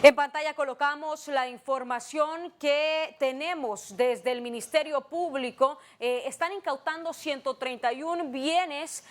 En pantalla colocamos la información que tenemos desde el Ministerio Público. Están incautando 131 bienes,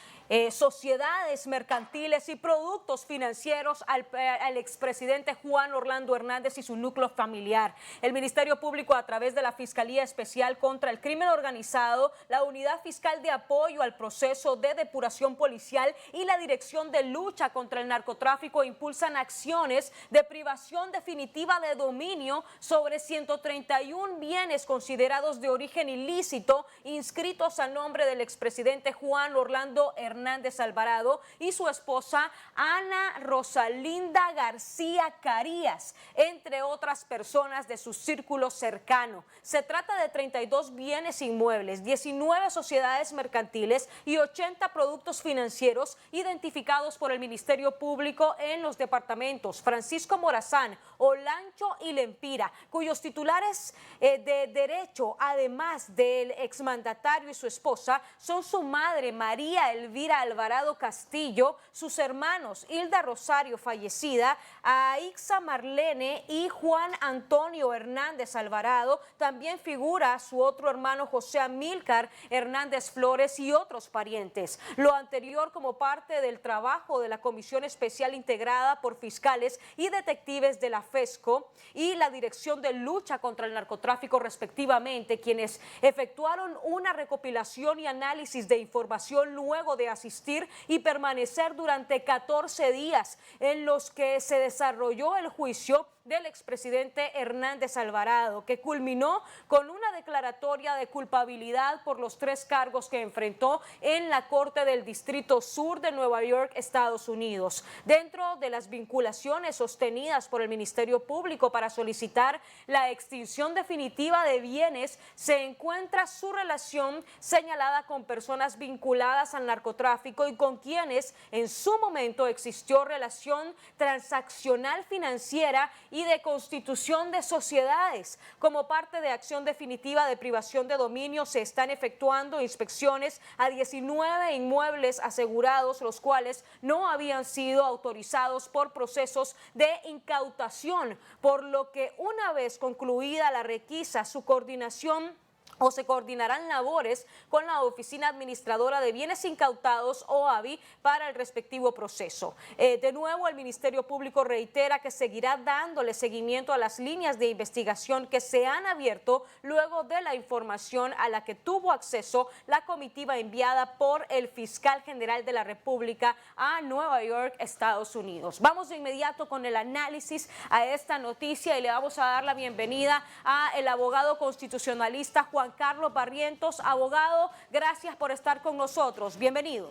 sociedades mercantiles y productos financieros al expresidente Juan Orlando Hernández y su núcleo familiar. El Ministerio Público, a través de la Fiscalía Especial contra el Crimen Organizado, la Unidad Fiscal de Apoyo al Proceso de Depuración Policial y la Dirección de Lucha contra el Narcotráfico, impulsan acciones de privación definitiva de dominio sobre 131 bienes considerados de origen ilícito inscritos a nombre del expresidente Juan Orlando Hernández Alvarado y su esposa Ana Rosalinda García Carías, entre otras personas de su círculo cercano. Se trata de 32 bienes inmuebles, 19 sociedades mercantiles y 80 productos financieros identificados por el Ministerio Público en los departamentos Francisco Morazán, Olancho y Lempira, cuyos titulares de derecho, además del exmandatario y su esposa, son su madre María Elvira Alvarado Castillo, sus hermanos Hilda Rosario, fallecida, Aixa Marlene y Juan Antonio Hernández Alvarado. También figura su otro hermano José Amílcar Hernández Flores y otros parientes. Lo anterior como parte del trabajo de la Comisión Especial integrada por fiscales y detectives de la FESCO y la Dirección de Lucha contra el Narcotráfico, respectivamente, quienes efectuaron una recopilación y análisis de información luego de asistir y permanecer durante 14 días en los que se desarrolló el juicio del expresidente Hernández Alvarado, que culminó con una declaratoria de culpabilidad por los 3 cargos que enfrentó en la Corte del Distrito Sur de Nueva York, Estados Unidos. Dentro de las vinculaciones sostenidas por el Ministerio Público para solicitar la extinción definitiva de bienes, se encuentra su relación señalada con personas vinculadas al narcotráfico y con quienes en su momento existió relación transaccional financiera y de constitución de sociedades. Como parte de acción definitiva de privación de dominio, se están efectuando inspecciones a 19 inmuebles asegurados, los cuales no habían sido autorizados por procesos de incautación, por lo que una vez concluida la requisa, su coordinación o se coordinarán labores con la Oficina Administradora de Bienes Incautados, OABI, para el respectivo proceso. De nuevo, el Ministerio Público reitera que seguirá dándole seguimiento a las líneas de investigación que se han abierto luego de la información a la que tuvo acceso la comitiva enviada por el Fiscal General de la República a Nueva York, Estados Unidos. Vamos de inmediato con el análisis a esta noticia y le vamos a dar la bienvenida al abogado constitucionalista Juan Carlos Barrientos. Abogado, gracias por estar con nosotros. Bienvenido.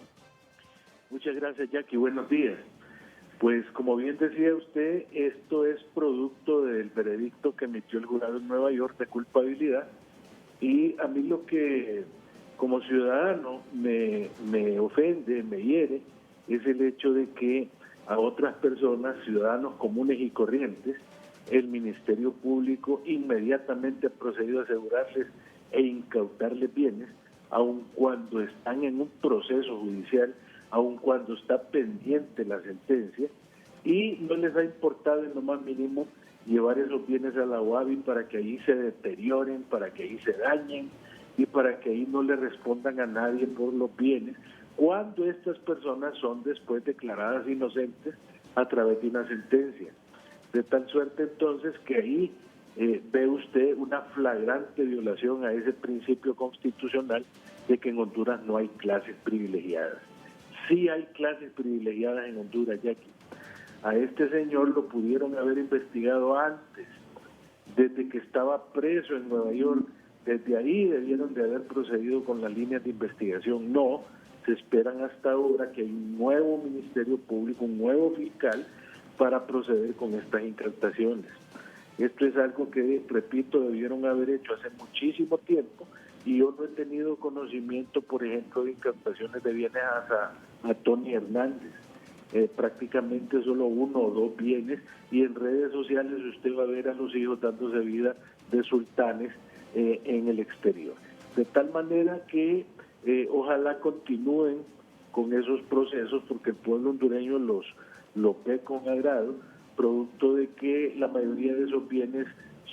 Muchas gracias, Jackie. Buenos días. Pues como bien decía usted, esto es producto del veredicto que emitió el jurado en Nueva York de culpabilidad, y a mí lo que como ciudadano me ofende, me hiere, es el hecho de que a otras personas, ciudadanos comunes y corrientes, el Ministerio Público inmediatamente ha procedido a asegurarles e incautarles bienes, aun cuando están en un proceso judicial, aun cuando está pendiente la sentencia, y no les ha importado en lo más mínimo llevar esos bienes a la OABI para que allí se deterioren, para que allí se dañen y para que ahí no le respondan a nadie por los bienes, cuando estas personas son después declaradas inocentes a través de una sentencia. De tal suerte entonces que ahí ve usted una flagrante violación a ese principio constitucional de que en Honduras no hay clases privilegiadas. Sí hay clases privilegiadas en Honduras, Jackie. A este señor lo pudieron haber investigado antes, desde que estaba preso en Nueva York. Desde ahí debieron de haber procedido con las líneas de investigación. No, se esperan hasta ahora que hay un nuevo Ministerio Público, un nuevo fiscal, para proceder con estas incautaciones. Esto es algo que, repito, debieron haber hecho hace muchísimo tiempo, y yo no he tenido conocimiento, por ejemplo, de incautaciones de bienes a Tony Hernández. Prácticamente solo 1 o 2 bienes, y en redes sociales usted va a ver a los hijos dándose vida de sultanes en el exterior. De tal manera que ojalá continúen con esos procesos, porque el pueblo hondureño los ve con agrado, producto de que la mayoría de esos bienes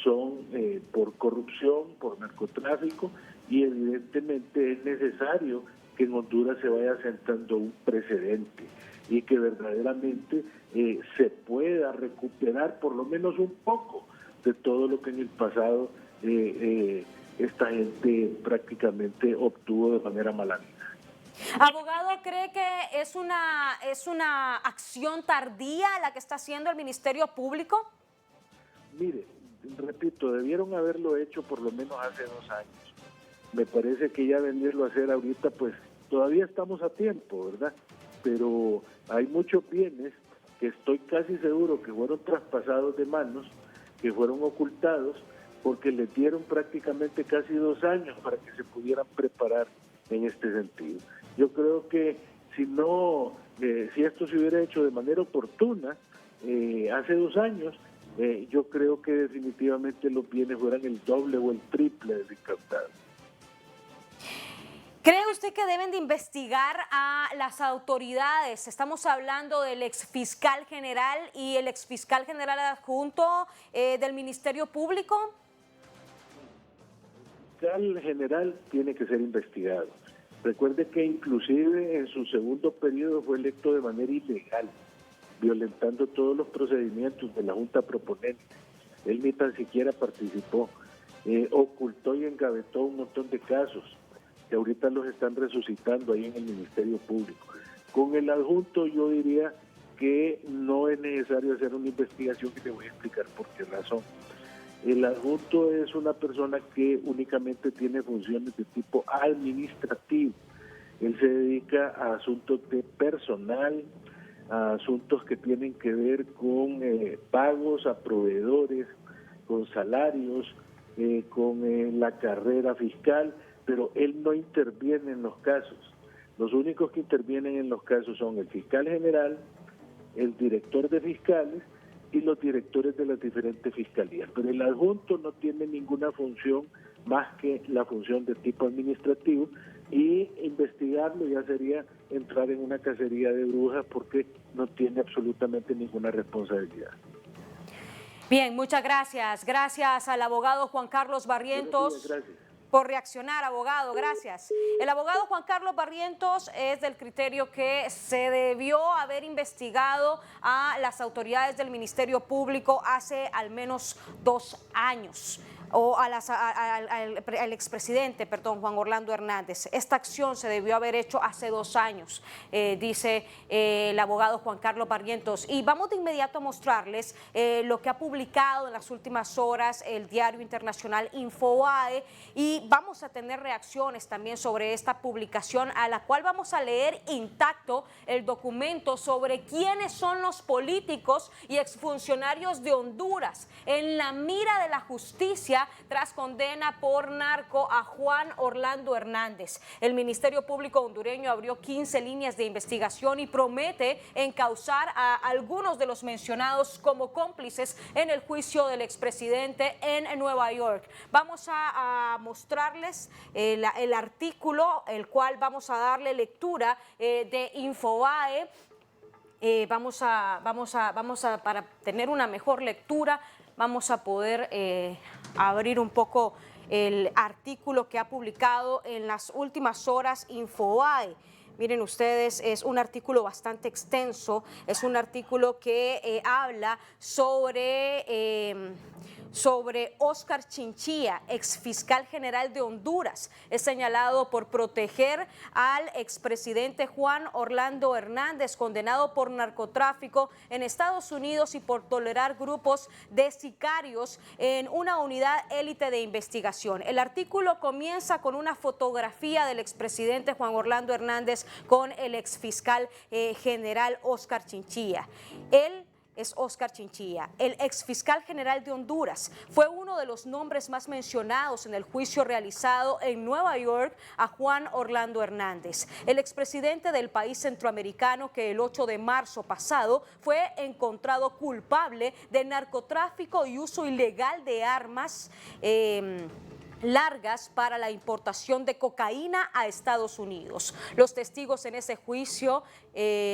son por corrupción, por narcotráfico, y evidentemente es necesario que en Honduras se vaya sentando un precedente y que verdaderamente se pueda recuperar por lo menos un poco de todo lo que en el pasado esta gente prácticamente obtuvo de manera maligna. Abogado, ¿cree que es una acción tardía la que está haciendo el Ministerio Público? Mire, repito, debieron haberlo hecho por lo menos hace 2 años. Me parece que ya venirlo a hacer ahorita, pues todavía estamos a tiempo, ¿verdad? Pero hay muchos bienes que estoy casi seguro que fueron traspasados de manos, que fueron ocultados, porque les dieron prácticamente casi 2 años para que se pudieran preparar en este sentido. Yo creo que si esto se hubiera hecho de manera oportuna hace 2 años, yo creo que definitivamente los bienes fueran el doble o el triple de incautados. ¿Cree usted que deben de investigar a las autoridades? Estamos hablando del exfiscal general y el exfiscal general adjunto del Ministerio Público. El fiscal general tiene que ser investigado. Recuerde que inclusive en su segundo periodo fue electo de manera ilegal, violentando todos los procedimientos de la Junta Proponente. Él ni tan siquiera participó, ocultó y engavetó un montón de casos que ahorita los están resucitando ahí en el Ministerio Público. Con el adjunto yo diría que no es necesario hacer una investigación, y le voy a explicar por qué razón. El adjunto es una persona que únicamente tiene funciones de tipo administrativo. Él se dedica a asuntos de personal, a asuntos que tienen que ver con pagos a proveedores, con salarios, con la carrera fiscal, pero él no interviene en los casos. Los únicos que intervienen en los casos son el fiscal general, el director de fiscales y los directores de las diferentes fiscalías. Pero el adjunto no tiene ninguna función más que la función de tipo administrativo, y investigarlo ya sería entrar en una cacería de brujas porque no tiene absolutamente ninguna responsabilidad. Bien, muchas gracias. Gracias al abogado Juan Carlos Barrientos. Gracias. Por reaccionar, abogado, gracias. El abogado Juan Carlos Barrientos es del criterio que se debió haber investigado a las autoridades del Ministerio Público hace al menos 2 años. O al expresidente, Juan Orlando Hernández. Esta acción se debió haber hecho hace 2 años, dice el abogado Juan Carlos Barrientos. Y vamos de inmediato a mostrarles lo que ha publicado en las últimas horas el diario internacional Infobae, y vamos a tener reacciones también sobre esta publicación, a la cual vamos a leer intacto el documento sobre quiénes son los políticos y exfuncionarios de Honduras en la mira de la justicia tras condena por narco a Juan Orlando Hernández. El Ministerio Público hondureño abrió 15 líneas de investigación y promete encauzar a algunos de los mencionados como cómplices en el juicio del expresidente en Nueva York. Vamos a mostrarles el artículo, el cual vamos a darle lectura de Infobae. Para tener una mejor lectura, vamos a poder abrir un poco el artículo que ha publicado en las últimas horas Infobae. Miren ustedes, es un artículo bastante extenso, es un artículo que habla sobre Óscar Chinchilla, exfiscal general de Honduras. Es señalado por proteger al expresidente Juan Orlando Hernández, condenado por narcotráfico en Estados Unidos y por tolerar grupos de sicarios en una unidad élite de investigación. El artículo comienza con una fotografía del expresidente Juan Orlando Hernández con el exfiscal general Óscar Chinchilla. Él es Óscar Chinchilla, el exfiscal general de Honduras. Fue uno de los nombres más mencionados en el juicio realizado en Nueva York a Juan Orlando Hernández, el expresidente del país centroamericano que el 8 de marzo pasado fue encontrado culpable de narcotráfico y uso ilegal de armas largas para la importación de cocaína a Estados Unidos. Los testigos en ese juicio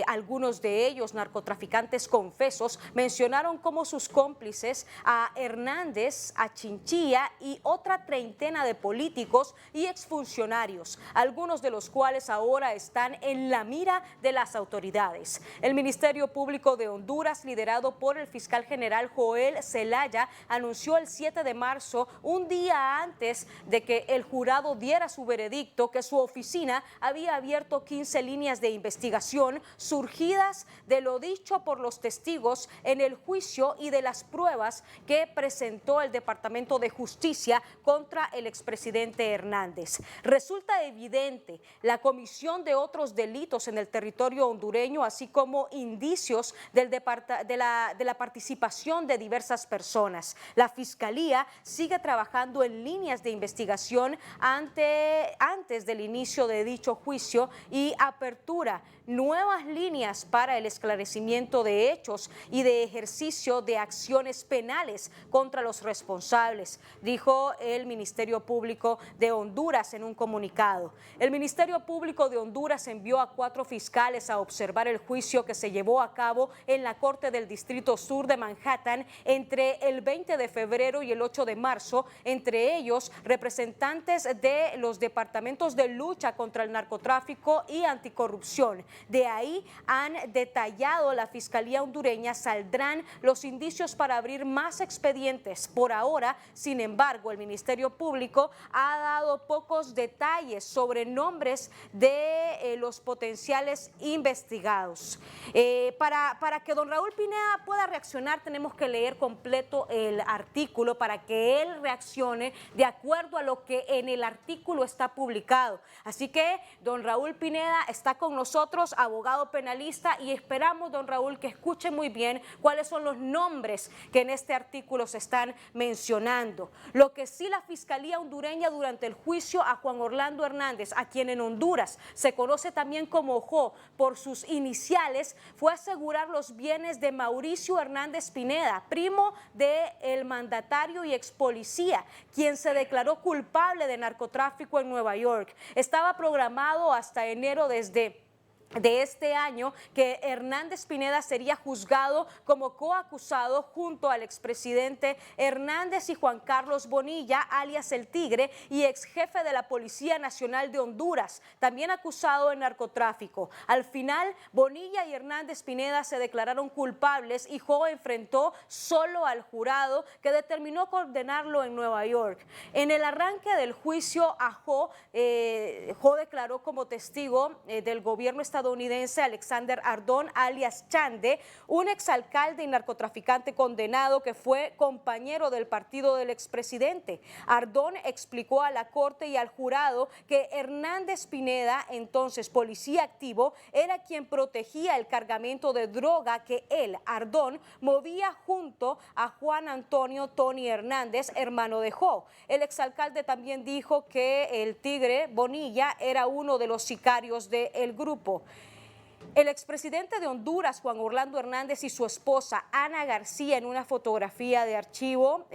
algunos de ellos narcotraficantes confesos, mencionaron como sus cómplices a Hernández, a Chinchilla y otra treintena de políticos y exfuncionarios, algunos de los cuales ahora están en la mira de las autoridades. El Ministerio Público de Honduras, liderado por el fiscal general Joel Zelaya, anunció el 7 de marzo, un día antes de que el jurado diera su veredicto, que su oficina había abierto 15 líneas de investigación surgidas de lo dicho por los testigos en el juicio y de las pruebas que presentó el Departamento de Justicia contra el expresidente Hernández. Resulta evidente la comisión de otros delitos en el territorio hondureño, así como indicios de la participación de diversas personas. La Fiscalía sigue trabajando en líneas de investigación antes del inicio de dicho juicio y apertura nuevas líneas para el esclarecimiento de hechos y de ejercicio de acciones penales contra los responsables, dijo el Ministerio Público de Honduras en un comunicado. El Ministerio Público de Honduras envió a 4 fiscales a observar el juicio que se llevó a cabo en la Corte del Distrito Sur de Manhattan entre el 20 de febrero y el 8 de marzo, entre ellos representantes de los departamentos de lucha contra el narcotráfico y anticorrupción. De ahí han detallado la Fiscalía hondureña, saldrán los indicios para abrir más expedientes. Por ahora, sin embargo, el Ministerio Público ha dado pocos detalles sobre nombres de los potenciales investigados. Para que don Raúl Pineda pueda reaccionar, tenemos que leer completo el artículo para que él reaccione de acuerdo a lo que en el artículo está publicado. Así que don Raúl Pineda está con nosotros, abogado penalista, y esperamos, don Raúl, que escuche muy bien cuáles son los nombres que en este artículo se están mencionando. Lo que sí la Fiscalía hondureña durante el juicio a Juan Orlando Hernández, a quien en Honduras se conoce también como JO por sus iniciales, fue asegurar los bienes de Mauricio Hernández Pineda, primo del mandatario y ex policía, quien se declaró culpable de narcotráfico en Nueva York. Estaba programado hasta enero de este año que Hernández Pineda sería juzgado como coacusado junto al expresidente Hernández y Juan Carlos Bonilla, alias El Tigre, y ex jefe de la Policía Nacional de Honduras, también acusado de narcotráfico. Al final, Bonilla y Hernández Pineda se declararon culpables y Jo enfrentó solo al jurado, que determinó condenarlo en Nueva York. En el arranque del juicio a Jo declaró como testigo del gobierno estadounidense Alexander Ardón, alias Chande, un exalcalde y narcotraficante condenado que fue compañero del partido del expresidente. Ardón explicó a la corte y al jurado que Hernández Pineda, entonces policía activo, era quien protegía el cargamento de droga que él, Ardón, movía junto a Juan Antonio Tony Hernández, hermano de Jo. El exalcalde también dijo que el Tigre Bonilla era uno de los sicarios del grupo. El expresidente de Honduras, Juan Orlando Hernández, y su esposa, Ana García, en una fotografía de archivo,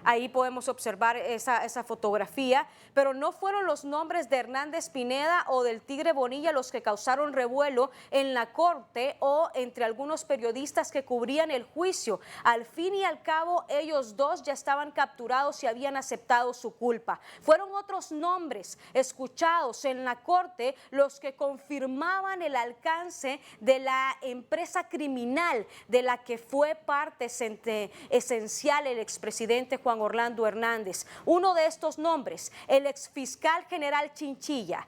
ahí podemos observar esa fotografía, pero no fueron los nombres de Hernández Pineda o del Tigre Bonilla los que causaron revuelo en la corte o entre algunos periodistas que cubrían el juicio. Al fin y al cabo, ellos dos ya estaban capturados y habían aceptado su culpa. Fueron otros nombres escuchados en la corte los que confirmaban el alcance de la empresa criminal de la que fue parte esencial el expresidente Juan Orlando Hernández. Uno de estos nombres, el exfiscal general Chinchilla.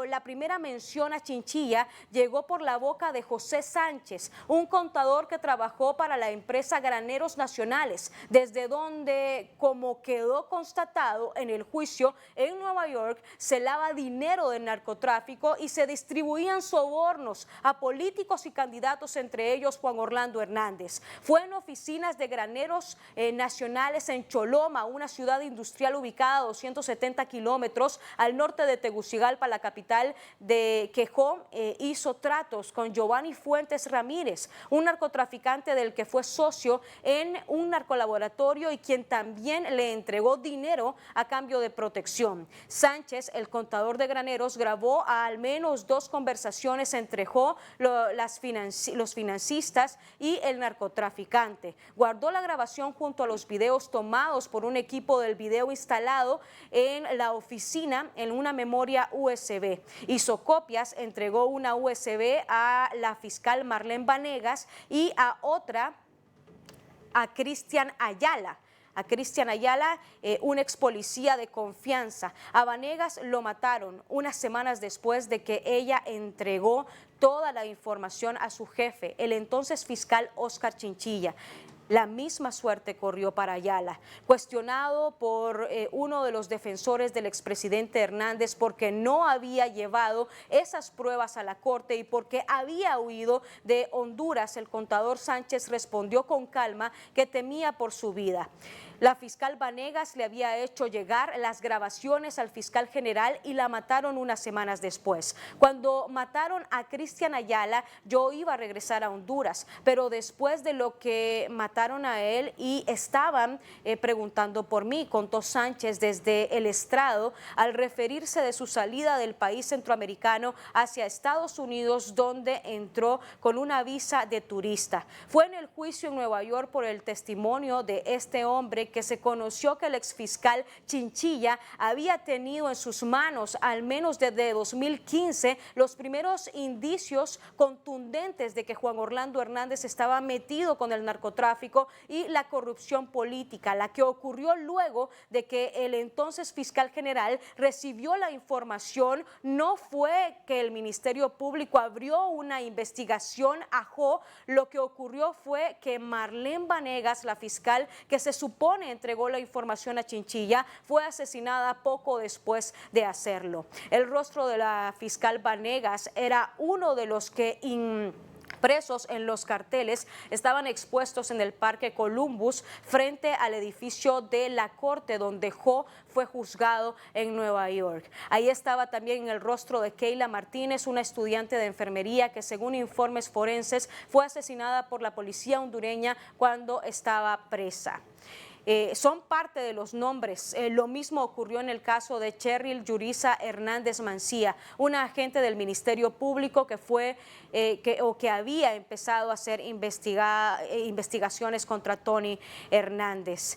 La primera mención a Chinchilla llegó por la boca de José Sánchez, un contador que trabajó para la empresa Graneros Nacionales, desde donde, como quedó constatado en el juicio en Nueva York, se lava dinero del narcotráfico y se distribuían sobornos a políticos y candidatos, entre ellos Juan Orlando Hernández. Fue en oficinas de Graneros Nacionales nacionales en Choloma, una ciudad industrial ubicada a 270 kilómetros al norte de Tegucigalpa, la capital de Quejón, hizo tratos con Giovanni Fuentes Ramírez, un narcotraficante del que fue socio en un narcolaboratorio y quien también le entregó dinero a cambio de protección. Sánchez, el contador de graneros, grabó al menos 2 conversaciones entre los financistas y el narcotraficante. Guardó la grabación junto a los videos tomados por un equipo del video instalado en la oficina en una memoria USB. Hizo copias, entregó una USB a la fiscal Marlene Vanegas y a otra a Cristian Ayala. Un ex policía de confianza. A Vanegas lo mataron unas semanas después de que ella entregó toda la información a su jefe, el entonces fiscal Oscar Chinchilla. La misma suerte corrió para Ayala, cuestionado por uno de los defensores del expresidente Hernández porque no había llevado esas pruebas a la corte y porque había huido de Honduras. El contador Sánchez respondió con calma que temía por su vida. La fiscal Vanegas le había hecho llegar las grabaciones al fiscal general y la mataron unas semanas después. Cuando mataron a Cristian Ayala, yo iba a regresar a Honduras, pero después de lo que mataron a él y estaban preguntando por mí, contó Sánchez desde el estrado al referirse de su salida del país centroamericano hacia Estados Unidos, donde entró con una visa de turista. Fue en el juicio en Nueva York por el testimonio de este hombre que se conoció que el exfiscal Chinchilla había tenido en sus manos, al menos desde 2015, los primeros indicios contundentes de que Juan Orlando Hernández estaba metido con el narcotráfico y la corrupción política, la que ocurrió luego de que el entonces fiscal general recibió la información. No fue que el Ministerio Público abrió una investigación ajo, lo que ocurrió fue que Marlene Vanegas, la fiscal que se supone entregó la información a Chinchilla, fue asesinada poco después de hacerlo. El rostro de la fiscal Vanegas era uno de los que presos en los carteles estaban expuestos en el Parque Columbus frente al edificio de la corte donde Jo fue juzgado en Nueva York. Ahí estaba también el rostro de Keila Martínez, una estudiante de enfermería que según informes forenses fue asesinada por la policía hondureña cuando estaba presa. Son parte de los nombres. Lo mismo ocurrió en el caso de Cheryl Yuriza Hernández Mancía, una agente del Ministerio Público que fue que había empezado a hacer investigaciones contra Tony Hernández.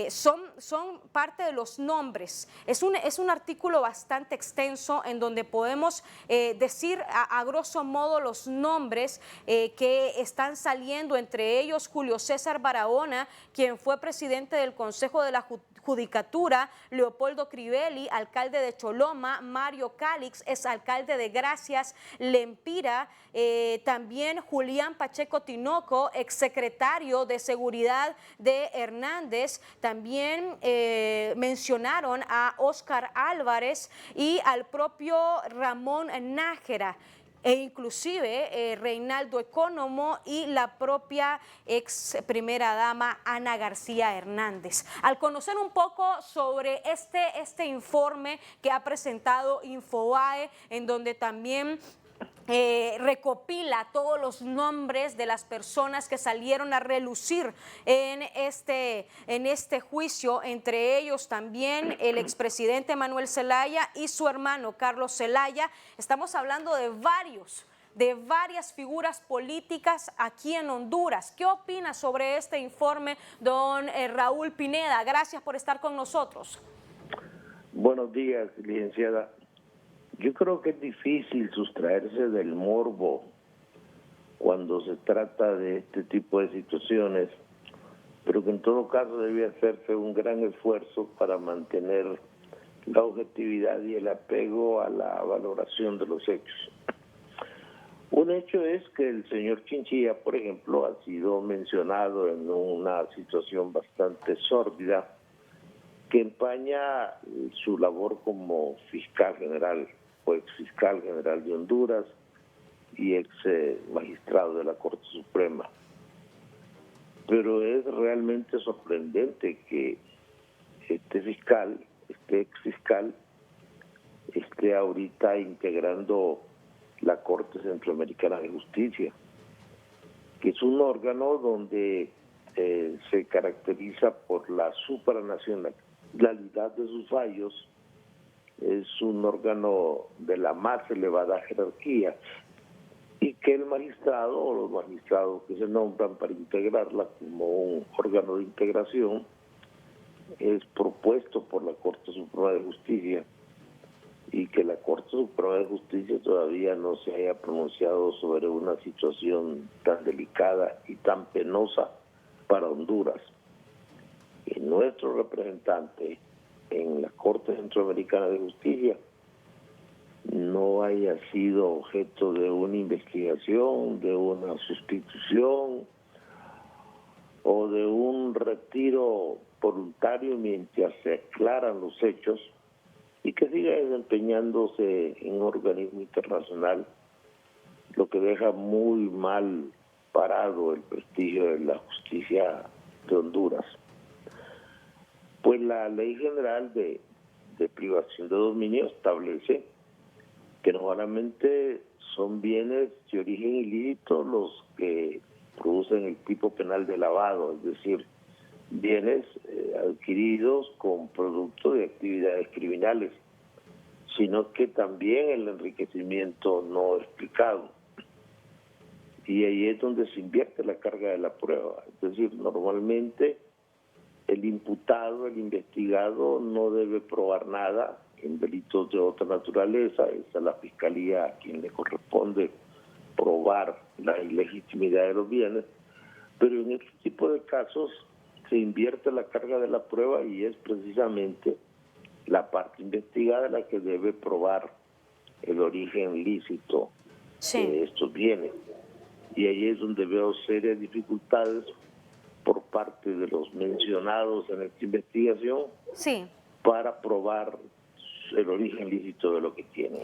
Son parte de los nombres. Es un artículo bastante extenso en donde podemos decir a grosso modo los nombres que están saliendo, entre ellos Julio César Barahona, quien fue presidente del Consejo de la Judicatura, Leopoldo Crivelli, alcalde de Choloma, Mario Calix, es alcalde de Gracias, Lempira, también Julián Pacheco Tinoco, exsecretario de Seguridad de Hernández, también mencionaron a Óscar Álvarez y al propio Ramón Nájera, e inclusive Reinaldo Economo y la propia ex primera dama Ana García Hernández. Al conocer un poco sobre este informe que ha presentado Infobae, en donde también recopila todos los nombres de las personas que salieron a relucir en este juicio, entre ellos también el expresidente Manuel Zelaya y su hermano Carlos Zelaya. Estamos hablando de varias figuras políticas aquí en Honduras. ¿Qué opina sobre este informe, don Raúl Pineda? Gracias por estar con nosotros. Buenos días, licenciada. Yo creo que es difícil sustraerse del morbo cuando se trata de este tipo de situaciones, pero que en todo caso debe hacerse un gran esfuerzo para mantener la objetividad y el apego a la valoración de los hechos. Un hecho es que el señor Chinchilla, por ejemplo, ha sido mencionado en una situación bastante sórdida que empaña su labor como fiscal general, o ex fiscal general de Honduras y ex magistrado de la Corte Suprema. pero es realmente sorprendente que este ex fiscal, esté ahorita integrando la Corte Centroamericana de Justicia, que es un órgano donde se caracteriza por la supranacionalidad de sus fallos. Es un órgano de la más elevada jerarquía y que el magistrado o los magistrados que se nombran para integrarla como un órgano de integración es propuesto por la Corte Suprema de Justicia, y que la Corte Suprema de Justicia todavía no se haya pronunciado sobre una situación tan delicada y tan penosa para Honduras. Y nuestro representante en la Corte Centroamericana de Justicia no haya sido objeto de una investigación, de una sustitución o de un retiro voluntario mientras se aclaran los hechos, y que siga desempeñándose en un organismo internacional, lo que deja muy mal parado el prestigio de la justicia de Honduras. Pues la Ley General de Privación de Dominio establece que normalmente son bienes de origen ilícito los que producen el tipo penal de lavado, es decir, bienes adquiridos con producto de actividades criminales, sino que también el enriquecimiento no explicado. Y ahí es donde se invierte la carga de la prueba. Es decir, normalmente el imputado, el investigado, no debe probar nada en delitos de otra naturaleza. Es a la Fiscalía a quien le corresponde probar la ilegitimidad de los bienes, pero en este tipo de casos se invierte la carga de la prueba y es precisamente la parte investigada la que debe probar el origen lícito de estos bienes. Y ahí es donde veo serias dificultades por parte de los mencionados en esta investigación para probar el origen lícito de lo que tienen.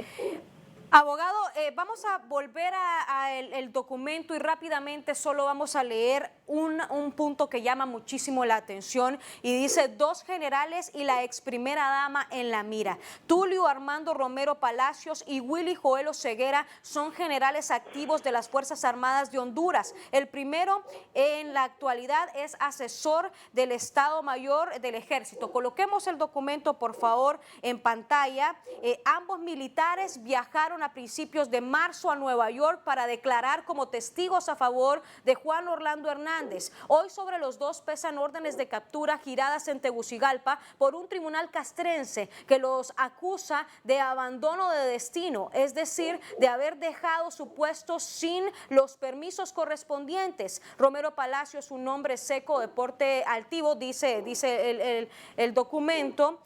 Abogado, vamos a volver a el documento y rápidamente solo vamos a leer un punto que llama muchísimo la atención y dice: 2 generales y la ex primera dama en la mira. Tulio Armando Romero Palacios y Willy Joel Oseguera son generales activos de las Fuerzas Armadas de Honduras. El primero en la actualidad es asesor del Estado Mayor del Ejército. Coloquemos el documento, por favor, en pantalla. Ambos militares viajaron a principios de marzo a Nueva York para declarar como testigos a favor de Juan Orlando Hernández. Hoy sobre los dos pesan órdenes de captura giradas en Tegucigalpa por un tribunal castrense que los acusa de abandono de destino, es decir, de haber dejado su puesto sin los permisos correspondientes. Romero Palacios, un hombre seco de porte altivo, dice el documento,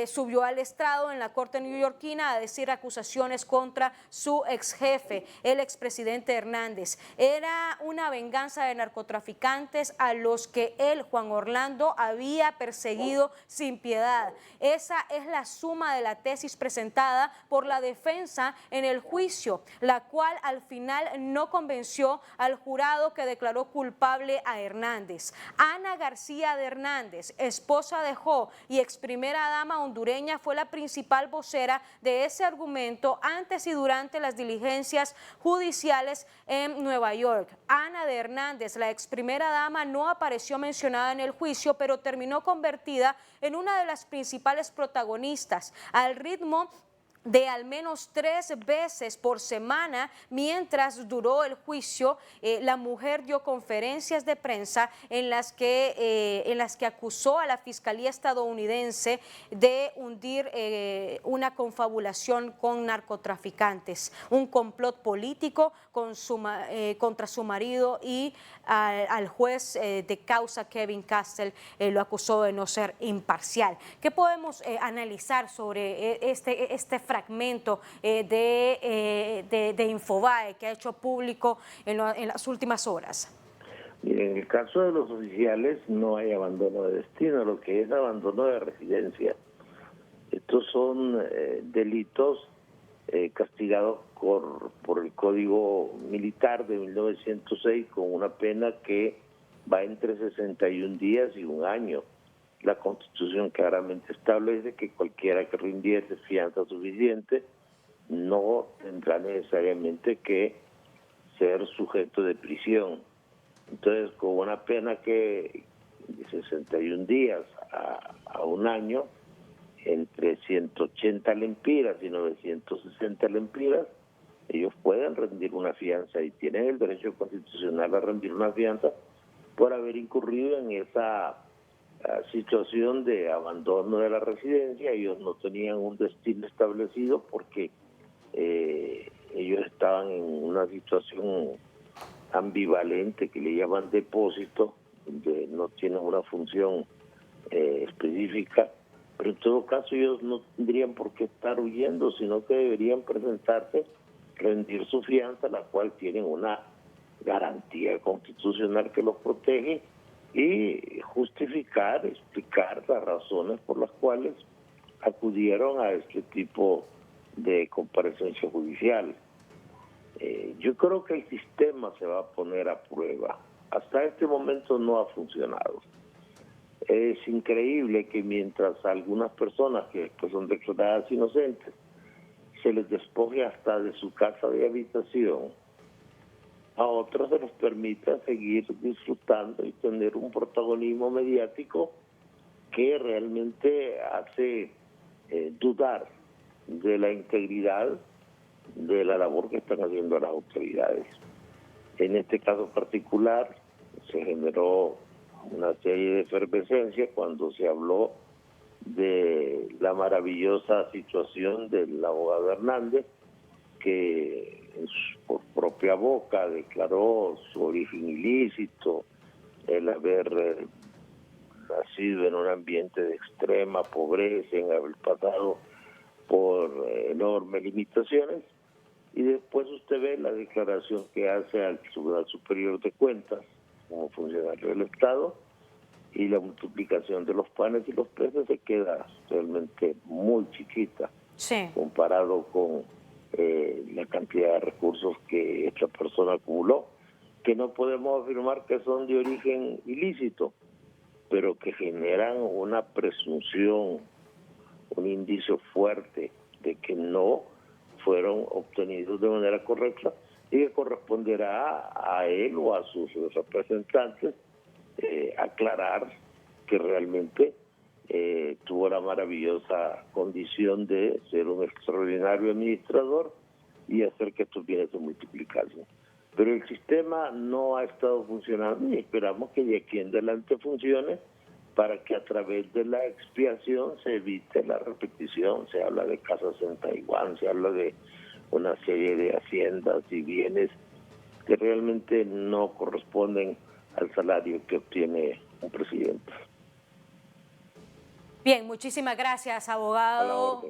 subió al estrado en la corte neoyorquina a decir acusaciones contra su ex jefe, el expresidente Hernández. Era una venganza de narcotraficantes a los que él, Juan Orlando, había perseguido sin piedad. Esa es la suma de la tesis presentada por la defensa en el juicio, la cual al final no convenció al jurado que declaró culpable a Hernández. Ana García de Hernández, esposa de Jo y ex primera dama hondureña, fue la principal vocera de ese argumento antes y durante las diligencias judiciales en Nueva York. Ana de Hernández, la ex primera dama, no apareció mencionada en el juicio, pero terminó convertida en una de las principales protagonistas, al ritmo de al menos 3 veces por semana mientras duró el juicio. La mujer dio conferencias de prensa en las que acusó a la Fiscalía estadounidense de hundir una confabulación con narcotraficantes, un complot político contra su marido, y al juez de causa Kevin Castle lo acusó de no ser imparcial. ¿Qué podemos analizar sobre este fragmento de Infobae que ha hecho público en las últimas horas? Miren, en el caso de los oficiales no hay abandono de destino, lo que es abandono de residencia. Estos son delitos castigados por el Código Militar de 1906 con una pena que va entre 61 días y un año. La Constitución claramente establece que cualquiera que rindiese fianza suficiente no tendrá necesariamente que ser sujeto de prisión. Entonces, con una pena que de 61 días a un año, entre 180 lempiras y 960 lempiras, ellos pueden rendir una fianza y tienen el derecho constitucional a rendir una fianza por haber incurrido en esa situación de abandono de la residencia. Ellos no tenían un destino establecido porque ellos estaban en una situación ambivalente que le llaman depósito, donde no tienen una función específica, pero en todo caso ellos no tendrían por qué estar huyendo, sino que deberían presentarse, rendir su fianza, la cual tienen una garantía constitucional que los protege, y justificar, explicar las razones por las cuales acudieron a este tipo de comparecencia judicial. Yo creo que el sistema se va a poner a prueba. Hasta este momento no ha funcionado. Es increíble que mientras a algunas personas que después son declaradas inocentes se les despoje hasta de su casa de habitación, a otros se les permita seguir disfrutando y tener un protagonismo mediático que realmente hace dudar de la integridad de la labor que están haciendo las autoridades. En este caso particular se generó una serie de efervescencia cuando se habló de la maravillosa situación del abogado Hernández, que por propia boca declaró su origen ilícito, el haber nacido en un ambiente de extrema pobreza, en haber pasado por enormes limitaciones, y después usted ve la declaración que hace al Tribunal Superior de Cuentas como funcionario del Estado, y la multiplicación de los panes y los peces se queda realmente muy chiquita, sí, comparado con la cantidad de recursos que esta persona acumuló, que no podemos afirmar que son de origen ilícito, pero que generan una presunción, un indicio fuerte de que no fueron obtenidos de manera correcta, y que corresponderá a él o a sus representantes aclarar que realmente tuvo la maravillosa condición de ser un extraordinario administrador y hacer que estos bienes se multiplicasen. Pero el sistema no ha estado funcionando y esperamos que de aquí en adelante funcione para que a través de la expiación se evite la repetición. Se habla de casas en Taiwán, se habla de una serie de haciendas y bienes que realmente no corresponden al salario que obtiene un presidente. Bien, muchísimas gracias, abogado.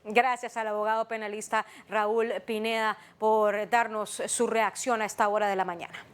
Gracias al abogado penalista Raúl Pineda por darnos su reacción a esta hora de la mañana.